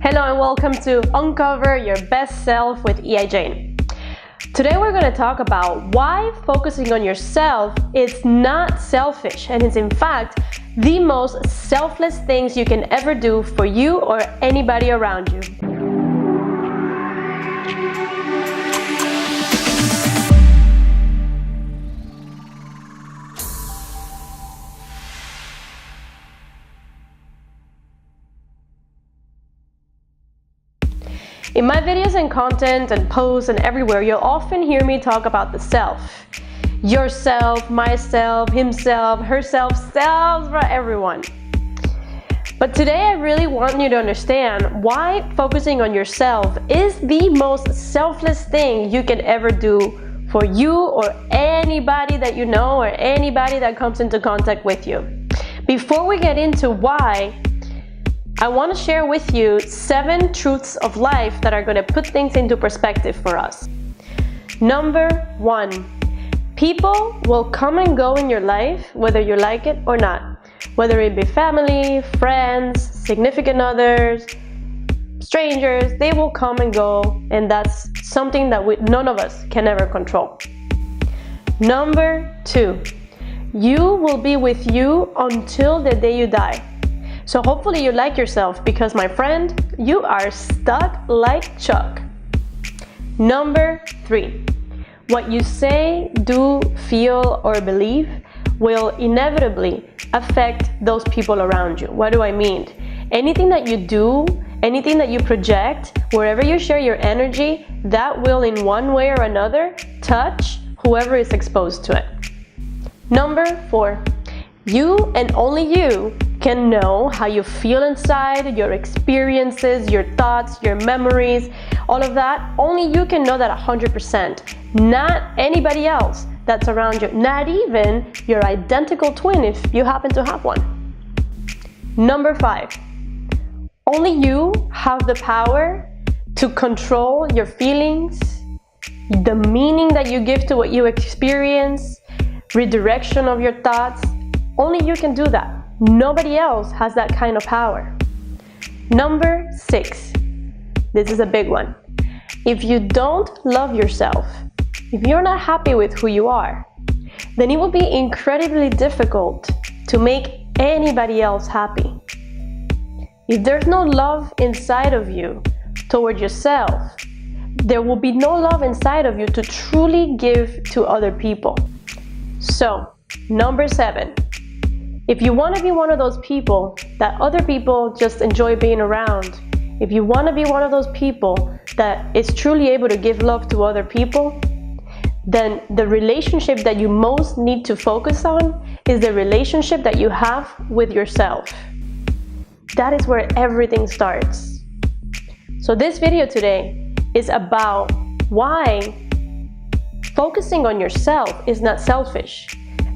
Hello and welcome to Uncover Your Best Self with E.I. Jane. Today we're going to talk about why focusing on yourself is not selfish and is in fact the most selfless things you can ever do for you or anybody around you. In my videos and content and posts and everywhere, you'll often hear me talk about the self. Yourself, myself, himself, herself, selves for everyone. But today I really want you to understand why focusing on yourself is the most selfless thing you can ever do for you or anybody that you know or anybody that comes into contact with you. Before we get into why, I want to share with you 7 truths of life that are going to put things into perspective for us. Number 1, people will come and go in your life whether you like it or not. Whether it be family, friends, significant others, strangers, they will come and go, and that's something that none of us can ever control. Number 2, you will be with you until the day you die. So hopefully you like yourself because, my friend, you are stuck like Chuck. Number 3, what you say, do, feel, or believe will inevitably affect those people around you. What do I mean? Anything that you do, anything that you project, wherever you share your energy, that will in one way or another touch whoever is exposed to it. Number 4, you and only you can know how you feel inside, your experiences, your thoughts, your memories, all of that. Only you can know that 100%, not anybody else that's around you, not even your identical twin if you happen to have one. Number 5, only you have the power to control your feelings, the meaning that you give to what you experience, redirection of your thoughts. Only you can do that. Nobody else has that kind of power. Number 6, this is a big one. If you don't love yourself, if you're not happy with who you are, then it will be incredibly difficult to make anybody else happy. If there's no love inside of you toward yourself, there will be no love inside of you to truly give to other people. So, number 7, if you want to be one of those people that other people just enjoy being around, if you want to be one of those people that is truly able to give love to other people, then the relationship that you most need to focus on is the relationship that you have with yourself. That is where everything starts. So this video today is about why focusing on yourself is not selfish.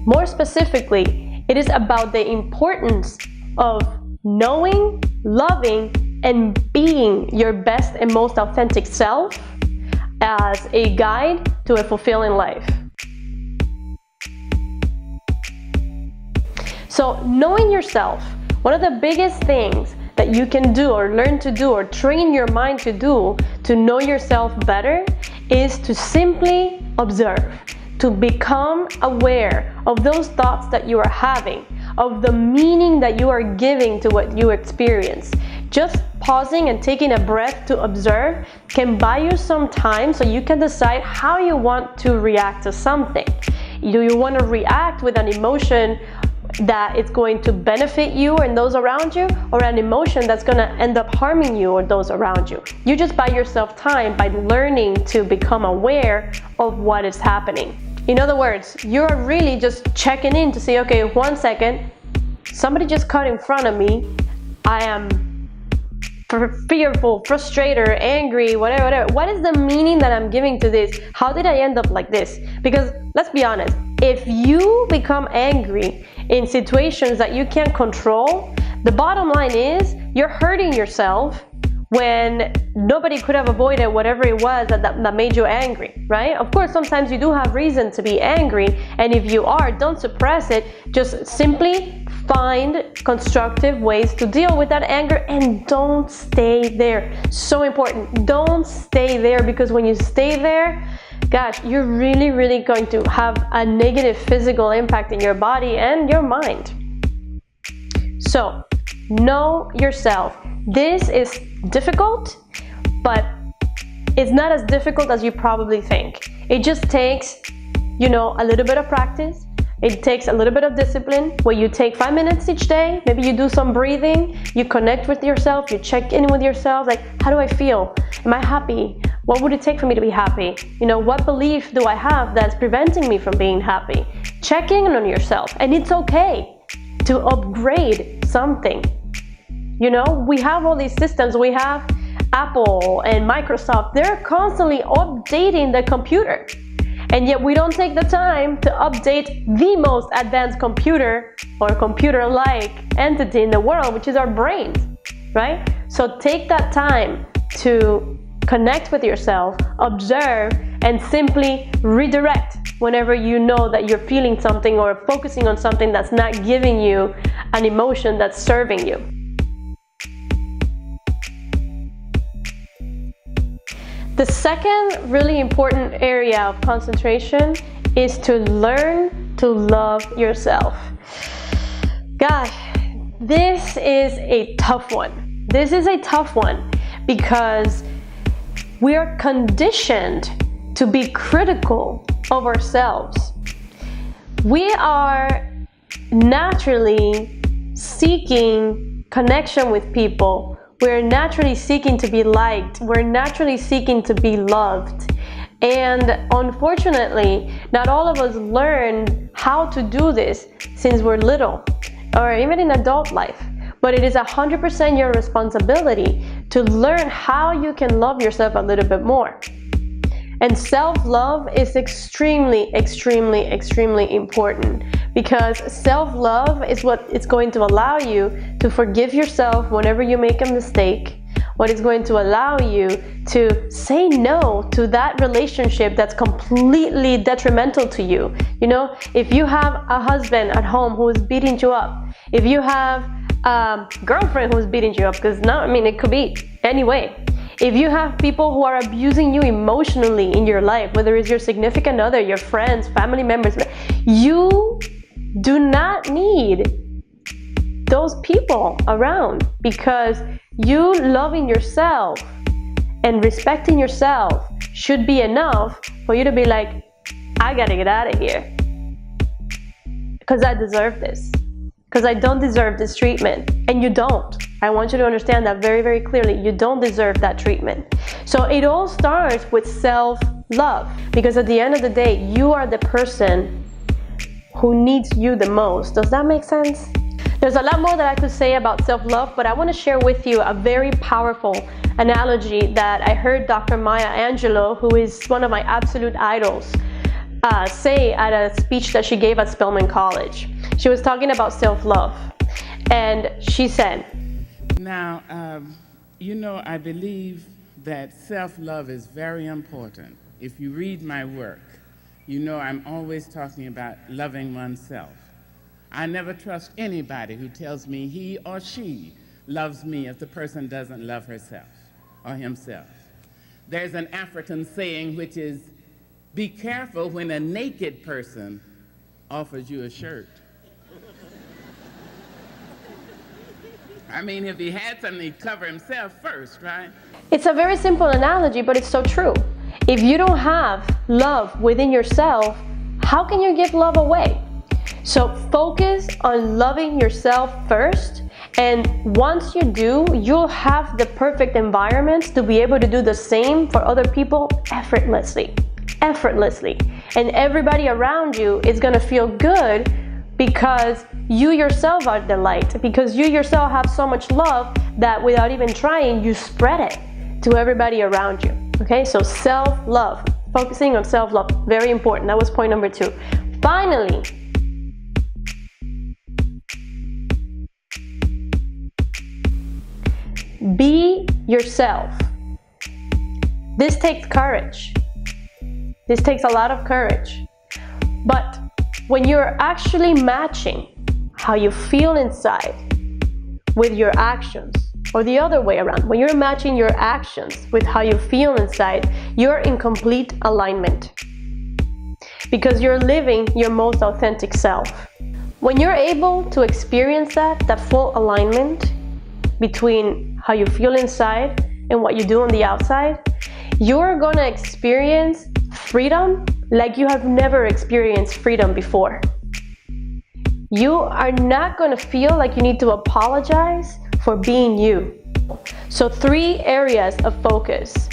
More specifically, it is about the importance of knowing, loving, and being your best and most authentic self as a guide to a fulfilling life. So, knowing yourself, one of the biggest things that you can do or learn to do or train your mind to do to know yourself better is to simply observe. To become aware of those thoughts that you are having, of the meaning that you are giving to what you experience. Just pausing and taking a breath to observe can buy you some time so you can decide how you want to react to something. Do you want to react with an emotion that is going to benefit you and those around you, or an emotion that's going to end up harming you or those around you? You just buy yourself time by learning to become aware of what is happening. In other words, you're really just checking in to say, okay, 1 second, somebody just cut in front of me. I am fearful, frustrated, angry, whatever. What is the meaning that I'm giving to this? How did I end up like this? Because let's be honest, if you become angry in situations that you can't control, the bottom line is you're hurting yourself when nobody could have avoided whatever it was that made you angry, right? Of course, sometimes you do have reason to be angry, and if you are, don't suppress it. Just simply find constructive ways to deal with that anger and don't stay there. So important. Don't stay there, because when you stay there, gosh, you're really, really going to have a negative physical impact in your body and your mind. So, know yourself. This is difficult, but it's not as difficult as you probably think. It just takes, a little bit of practice. It takes a little bit of discipline where you take 5 minutes each day. Maybe you do some breathing, you connect with yourself, you check in with yourself, like, how do I feel? Am I happy? What would it take for me to be happy? What belief do I have that's preventing me from being happy? Check in on yourself, and it's okay to upgrade something. We have all these systems. We have Apple and Microsoft. They're constantly updating the computer. And yet we don't take the time to update the most advanced computer or computer-like entity in the world, which is our brains, right? So take that time to connect with yourself, observe, and simply redirect whenever you know that you're feeling something or focusing on something that's not giving you an emotion that's serving you. The second really important area of concentration is to learn to love yourself. Gosh, this is a tough one. This is a tough one because we are conditioned to be critical of ourselves. We are naturally seeking connection with people. We're naturally seeking to be liked. We're naturally seeking to be loved. And unfortunately, not all of us learn how to do this since we're little or even in adult life. But it is 100% your responsibility to learn how you can love yourself a little bit more. And self-love is extremely, extremely, extremely important, because self-love is what is going to allow you to forgive yourself whenever you make a mistake, what is going to allow you to say no to that relationship that's completely detrimental to you. If you have a husband at home who is beating you up, if you have a girlfriend who is beating you up, because it could be any way. If you have people who are abusing you emotionally in your life, whether it's your significant other, your friends, family members, you do not need those people around, because you loving yourself and respecting yourself should be enough for you to be like, I gotta get out of here because I deserve this, because I don't deserve this treatment. And you don't. I want you to understand that very, very clearly. You don't deserve that treatment. So it all starts with self-love, because at the end of the day, you are the person who needs you the most. Does that make sense? There's a lot more that I could say about self-love, but I want to share with you a very powerful analogy that I heard Dr. Maya Angelou, who is one of my absolute idols, say at a speech that she gave at Spelman College. She was talking about self-love, and she said, Now, I believe that self-love is very important. If you read my work, I'm always talking about loving oneself. I never trust anybody who tells me he or she loves me if the person doesn't love herself or himself. There's an African saying which is, be careful when a naked person offers you a shirt. If he had something, he'd cover himself first, right? It's a very simple analogy, but it's so true. If you don't have love within yourself, how can you give love away? So focus on loving yourself first, and once you do, you'll have the perfect environment to be able to do the same for other people effortlessly. And everybody around you is going to feel good, because you yourself are the light, because you yourself have so much love that without even trying, you spread it to everybody around you. Okay, so self-love, focusing on self-love, very important. That was point number 2. Finally, be yourself. This takes courage. This takes a lot of courage. But when you're actually matching how you feel inside with your actions, or the other way around, when you're matching your actions with how you feel inside, you're in complete alignment. Because you're living your most authentic self. When you're able to experience that full alignment between how you feel inside and what you do on the outside, you're gonna experience freedom like you have never experienced freedom before. You are not gonna feel like you need to apologize for being you. So 3 areas of focus.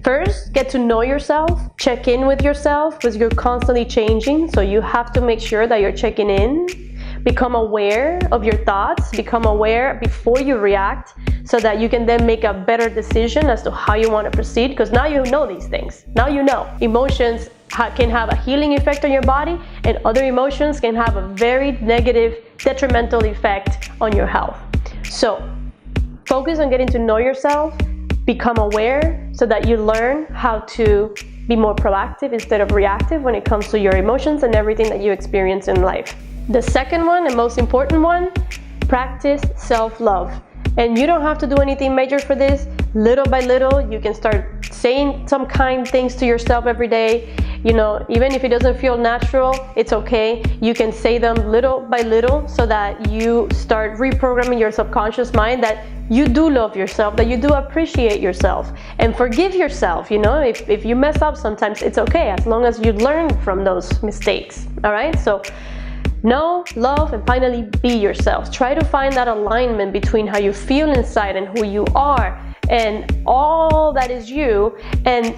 First, get to know yourself, check in with yourself because you're constantly changing, so you have to make sure that you're checking in. Become aware of your thoughts, become aware before you react so that you can then make a better decision as to how you want to proceed, because now you know these things. Now you know. Emotions can have a healing effect on your body, and other emotions can have a very negative, detrimental effect on your health. So, focus on getting to know yourself, become aware so that you learn how to be more proactive instead of reactive when it comes to your emotions and everything that you experience in life. The second one and most important one, practice self-love. And you don't have to do anything major for this. Little by little, you can start saying some kind things to yourself every day. You know, even if it doesn't feel natural, it's okay. You can say them little by little so that you start reprogramming your subconscious mind that you do love yourself, that you do appreciate yourself, and forgive yourself. You know, if you mess up sometimes, it's okay, as long as you learn from those mistakes. All right, so know, love, and finally be yourself. Try to find that alignment between how you feel inside and who you are and all that is you, and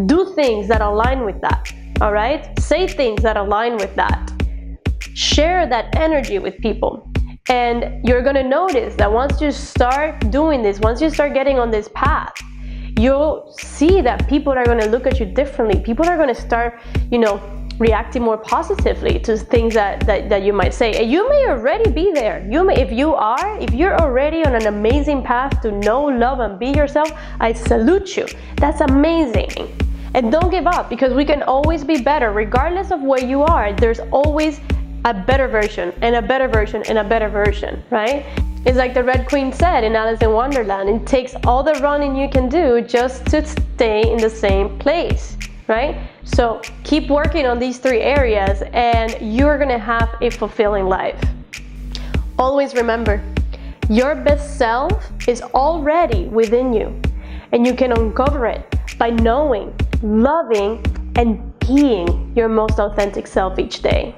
do things that align with that. All right, say things that align with that. Share that energy with people. And you're gonna notice that once you start doing this, once you start getting on this path, you'll see that people are gonna look at you differently. People are gonna start, you know, reacting more positively to things that you might say. And you may already be there. If you're already on an amazing path to know, love, and be yourself, I salute you. That's amazing. And don't give up, because we can always be better. Regardless of where you are, there's always a better version and a better version and a better version, right? It's like the Red Queen said in Alice in Wonderland, it takes all the running you can do just to stay in the same place, right? So keep working on these 3 areas and you're gonna have a fulfilling life. Always remember, your best self is already within you, and you can uncover it by knowing, loving, and being your most authentic self each day.